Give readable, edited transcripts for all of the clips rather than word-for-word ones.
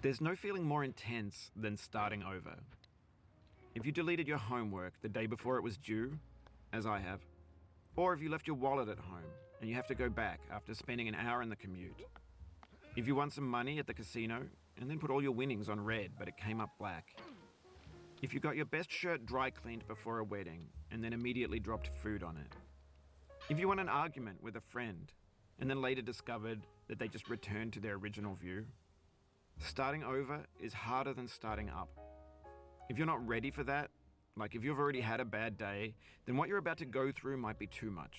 There's no feeling more intense than starting over. If you deleted your homework the day before it was due, as I have, or if you left your wallet at home and you have to go back after spending an hour in the commute. If you won some money at the casino and then put all your winnings on red but it came up black. If you got your best shirt dry cleaned before a wedding and then immediately dropped food on it. If you won an argument with a friend and then later discovered that they just returned to their original view. Starting over is harder than starting up. If you're not ready for that, like if you've already had a bad day, then what you're about to go through might be too much.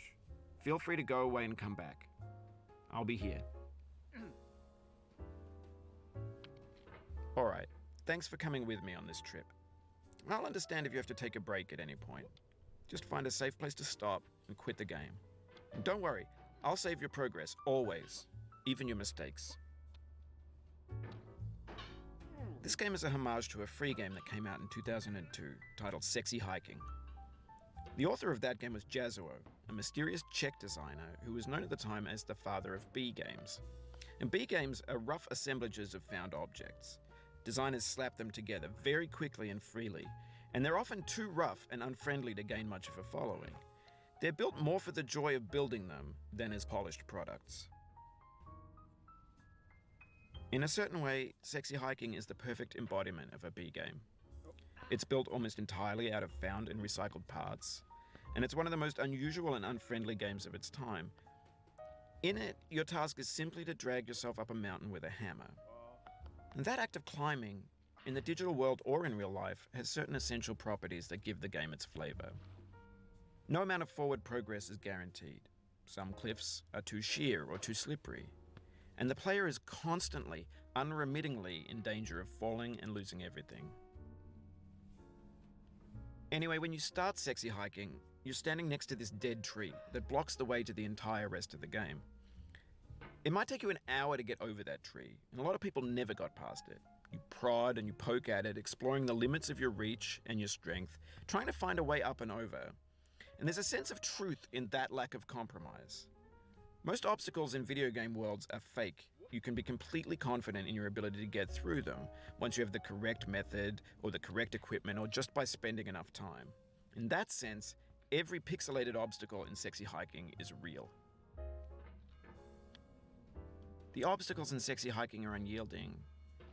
Feel free to go away and come back. I'll be here. Alright, thanks for coming with me on this trip. I'll understand if you have to take a break at any point. Just find a safe place to stop and quit the game. And don't worry, I'll save your progress, always, even your mistakes. This game is a homage to a free game that came out in 2002, titled Sexy Hiking. The author of that game was Jazuo, a mysterious Czech designer who was known at the time as the father of B games. And B games are rough assemblages of found objects. Designers slap them together very quickly and freely, and they're often too rough and unfriendly to gain much of a following. They're built more for the joy of building them than as polished products. In a certain way, Sexy Hiking is the perfect embodiment of a B game. It's built almost entirely out of found and recycled parts, and it's one of the most unusual and unfriendly games of its time. In it, your task is simply to drag yourself up a mountain with a hammer. And that act of climbing, in the digital world or in real life, has certain essential properties that give the game its flavor. No amount of forward progress is guaranteed. Some cliffs are too sheer or too slippery. And the player is constantly, unremittingly in danger of falling and losing everything. Anyway, when you start Sexy Hiking, you're standing next to this dead tree that blocks the way to the entire rest of the game. It might take you an hour to get over that tree, and a lot of people never got past it. You prod and you poke at it, exploring the limits of your reach and your strength, trying to find a way up and over. And there's a sense of truth in that lack of compromise. Most obstacles in video game worlds are fake. You can be completely confident in your ability to get through them once you have the correct method or the correct equipment or just by spending enough time. In that sense, every pixelated obstacle in Sexy Hiking is real. The obstacles in Sexy Hiking are unyielding,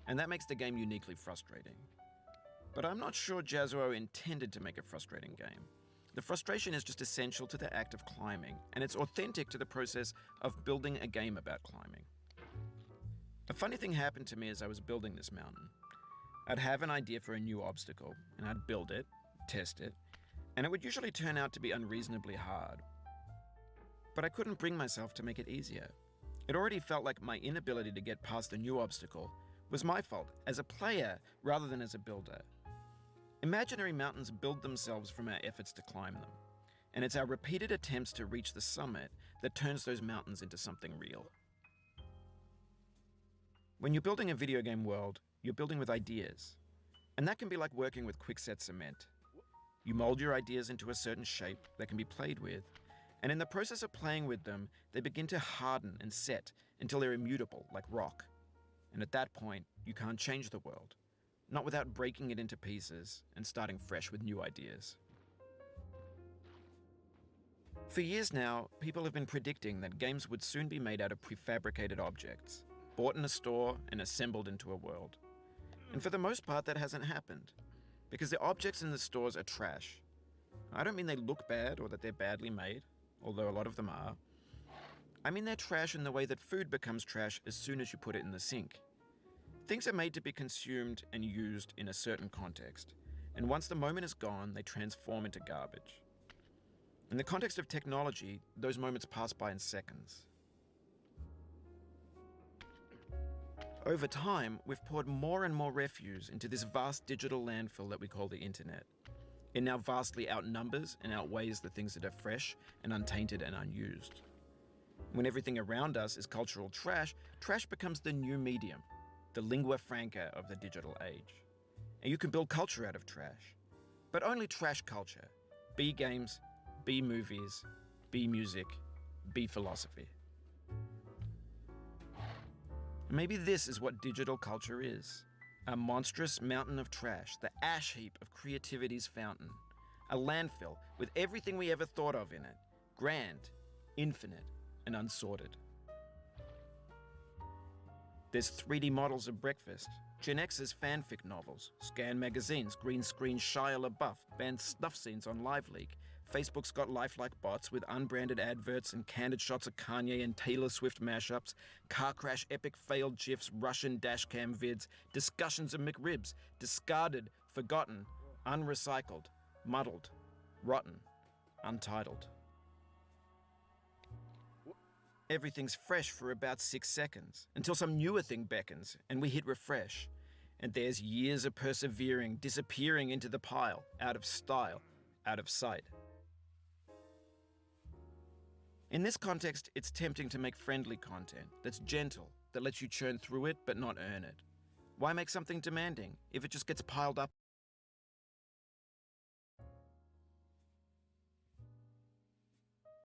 and that makes the game uniquely frustrating. But I'm not sure Jazuo intended to make a frustrating game. The frustration is just essential to the act of climbing, and it's authentic to the process of building a game about climbing. A funny thing happened to me as I was building this mountain. I'd have an idea for a new obstacle, and I'd build it, test it, and it would usually turn out to be unreasonably hard. But I couldn't bring myself to make it easier. It already felt like my inability to get past the new obstacle was my fault as a player rather than as a builder. Imaginary mountains build themselves from our efforts to climb them, and it's our repeated attempts to reach the summit that turns those mountains into something real. When you're building a video game world, you're building with ideas, and that can be like working with quickset cement. You mold your ideas into a certain shape that can be played with, and in the process of playing with them, they begin to harden and set until they're immutable, like rock. And at that point, you can't change the world, not without breaking it into pieces and starting fresh with new ideas. For years now, people have been predicting that games would soon be made out of prefabricated objects, bought in a store and assembled into a world. And for the most part, that hasn't happened, because the objects in the stores are trash. I don't mean they look bad or that they're badly made, although a lot of them are. I mean they're trash in the way that food becomes trash as soon as you put it in the sink. Things are made to be consumed and used in a certain context, and once the moment is gone, they transform into garbage. In the context of technology, those moments pass by in seconds. Over time, we've poured more and more refuse into this vast digital landfill that we call the internet. It now vastly outnumbers and outweighs the things that are fresh and untainted and unused. When everything around us is cultural trash, trash becomes the new medium, the lingua franca of the digital age. And you can build culture out of trash, but only trash culture. B games, B movies, B music, B philosophy. Maybe this is what digital culture is. A monstrous mountain of trash, the ash heap of creativity's fountain. A landfill with everything we ever thought of in it. Grand, infinite, and unsorted. There's 3D models of breakfast, Gen X's fanfic novels, scan magazines, green screen Shia LaBeouf, banned snuff scenes on LiveLeak. Facebook's got lifelike bots with unbranded adverts and candid shots of Kanye and Taylor Swift mashups, car crash epic failed GIFs, Russian dashcam vids, discussions of McRibs, discarded, forgotten, unrecycled, muddled, rotten, untitled. Everything's fresh for about 6 seconds, until some newer thing beckons, and we hit refresh. And there's years of persevering, disappearing into the pile, out of style, out of sight. In this context, it's tempting to make friendly content that's gentle, that lets you churn through it but not earn it. Why make something demanding if it just gets piled up